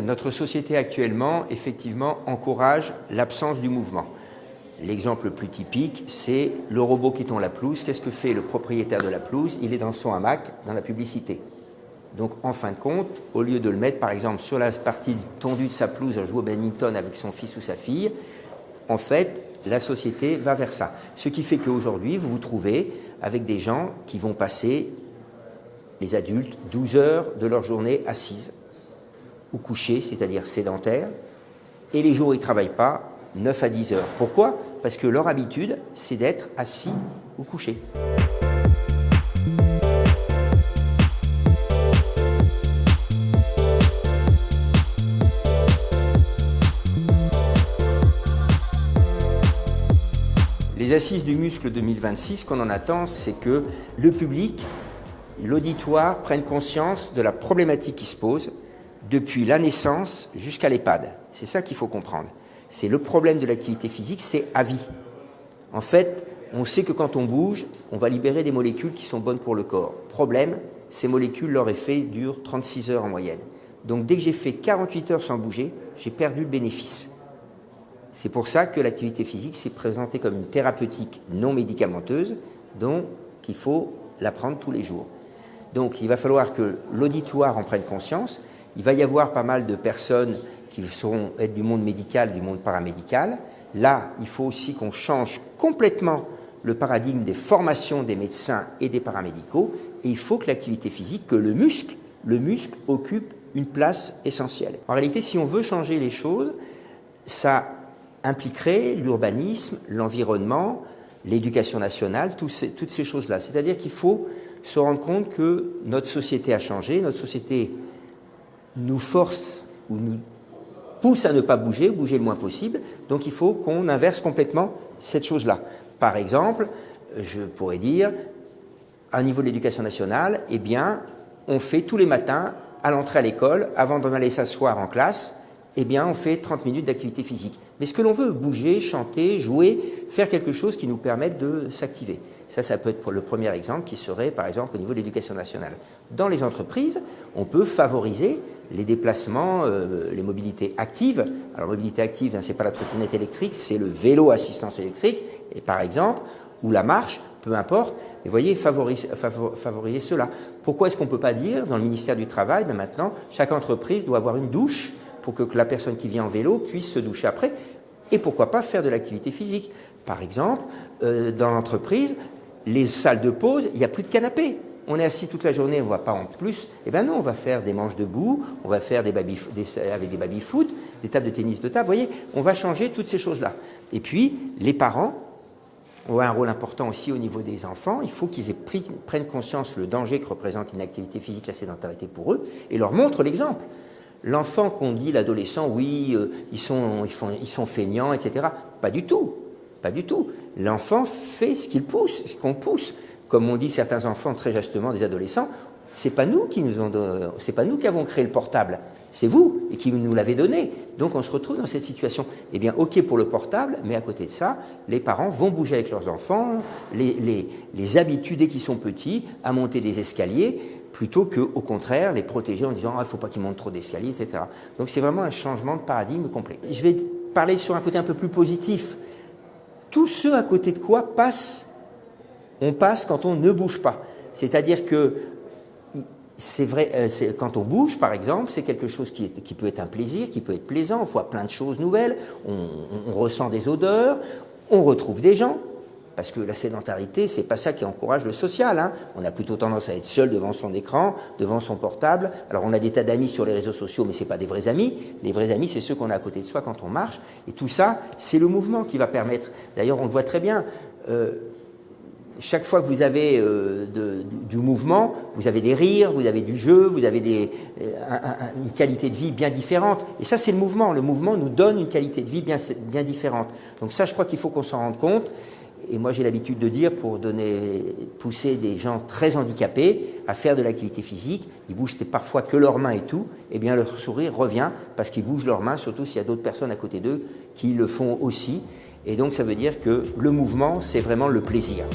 Notre société actuellement, effectivement, encourage l'absence du mouvement. L'exemple le plus typique, c'est le robot qui tond la pelouse. Qu'est-ce que fait le propriétaire de la pelouse? Il est dans son hamac, dans la publicité. Donc, en fin de compte, au lieu de le mettre, par exemple, sur la partie tondue de sa pelouse à jouer au badminton avec son fils ou sa fille, en fait, la société va vers ça. Ce qui fait qu'aujourd'hui, vous vous trouvez avec des gens qui vont passer, les adultes, 12 heures de leur journée assises ou couchés, c'est-à-dire sédentaires, et les jours où ils ne travaillent pas, 9 à 10 heures. Pourquoi? Parce que leur habitude, c'est d'être assis ou couché. Les assises du muscle 2026, ce qu'on en attend, c'est que le public, l'auditoire prennent conscience de la problématique qui se pose depuis la naissance jusqu'à l'EHPAD. C'est ça qu'il faut comprendre. C'est le problème de l'activité physique, c'est à vie. En fait, on sait que quand on bouge, on va libérer des molécules qui sont bonnes pour le corps. Problème, ces molécules, leur effet dure 36 heures en moyenne. Donc dès que j'ai fait 48 heures sans bouger, j'ai perdu le bénéfice. C'est pour ça que l'activité physique s'est présentée comme une thérapeutique non médicamenteuse, donc il faut la prendre tous les jours. Donc il va falloir que l'auditoire en prenne conscience. Il va y avoir pas mal de personnes qui seront être du monde médical, du monde paramédical. Là, il faut aussi qu'on change complètement le paradigme des formations des médecins et des paramédicaux. Et il faut que l'activité physique, que le muscle occupe une place essentielle. En réalité, si on veut changer les choses, ça impliquerait l'urbanisme, l'environnement, l'éducation nationale, toutes ces choses-là. C'est-à-dire qu'il faut se rendre compte que notre société a changé, notre société nous force ou nous pousse à ne pas bouger le moins possible. Donc il faut qu'on inverse complètement cette chose-là. Par exemple, je pourrais dire, à niveau de l'éducation nationale, eh bien, on fait tous les matins, à l'entrée à l'école, avant d'aller s'asseoir en classe, eh bien, on fait 30 minutes d'activité physique. Mais ce que l'on veut, bouger, chanter, jouer, faire quelque chose qui nous permette de s'activer. Ça peut être le premier exemple qui serait, par exemple, au niveau de l'éducation nationale. Dans les entreprises, on peut favoriser les déplacements, les mobilités actives. Alors, mobilité active, ce n'est pas la trottinette électrique, c'est le vélo assistance électrique, et par exemple, ou la marche, peu importe. Mais vous voyez, favoriser cela. Pourquoi est-ce qu'on ne peut pas dire, dans le ministère du Travail, maintenant, chaque entreprise doit avoir une douche pour que la personne qui vient en vélo puisse se doucher après, et pourquoi pas faire de l'activité physique. Par exemple, dans l'entreprise, les salles de pause, il n'y a plus de canapé. On est assis toute la journée, on ne va pas en plus. Eh bien non, on va faire des manches debout, on va faire avec des baby-foot, des tables de tennis de table. Vous voyez, on va changer toutes ces choses-là. Et puis, les parents ont un rôle important aussi au niveau des enfants. Il faut qu'ils prennent conscience le danger que représente une activité physique, la sédentarité pour eux, et leur montrent l'exemple. L'enfant qu'on dit, l'adolescent, oui, ils sont feignants, etc. Pas du tout. Pas du tout. L'enfant fait ce qu'il pousse, ce qu'on pousse. Comme on dit certains enfants très justement, des adolescents, c'est pas nous qui avons créé le portable, c'est vous et qui nous l'avez donné. Donc on se retrouve dans cette situation. Eh bien, ok pour le portable, mais à côté de ça, les parents vont bouger avec leurs enfants, les habituer dès qu'ils sont petits à monter des escaliers, plutôt qu'au contraire les protéger en disant il ne faut pas qu'ils montent trop d'escaliers, etc. Donc c'est vraiment un changement de paradigme complet. Je vais parler sur un côté un peu plus positif. Tout ce à côté de quoi on passe quand on ne bouge pas. C'est-à-dire que c'est vrai, quand on bouge, par exemple, c'est quelque chose qui peut être un plaisir, qui peut être plaisant, on voit plein de choses nouvelles, on ressent des odeurs, on retrouve des gens, parce que la sédentarité, c'est pas ça qui encourage le social, hein. On a plutôt tendance à être seul devant son écran, devant son portable. Alors on a des tas d'amis sur les réseaux sociaux, mais c'est pas des vrais amis. Les vrais amis, c'est ceux qu'on a à côté de soi quand on marche. Et tout ça, c'est le mouvement qui va permettre. D'ailleurs, on le voit très bien. Chaque fois que vous avez du mouvement, vous avez des rires, vous avez du jeu, vous avez une qualité de vie bien différente. Et ça, c'est le mouvement. Le mouvement nous donne une qualité de vie bien différente. Donc ça, je crois qu'il faut qu'on s'en rende compte. Et moi, j'ai l'habitude de dire, pour pousser des gens très handicapés à faire de l'activité physique, ils bougent parfois que leurs mains et tout, eh bien leur sourire revient parce qu'ils bougent leurs mains, surtout s'il y a d'autres personnes à côté d'eux qui le font aussi. Et donc, ça veut dire que le mouvement, c'est vraiment le plaisir.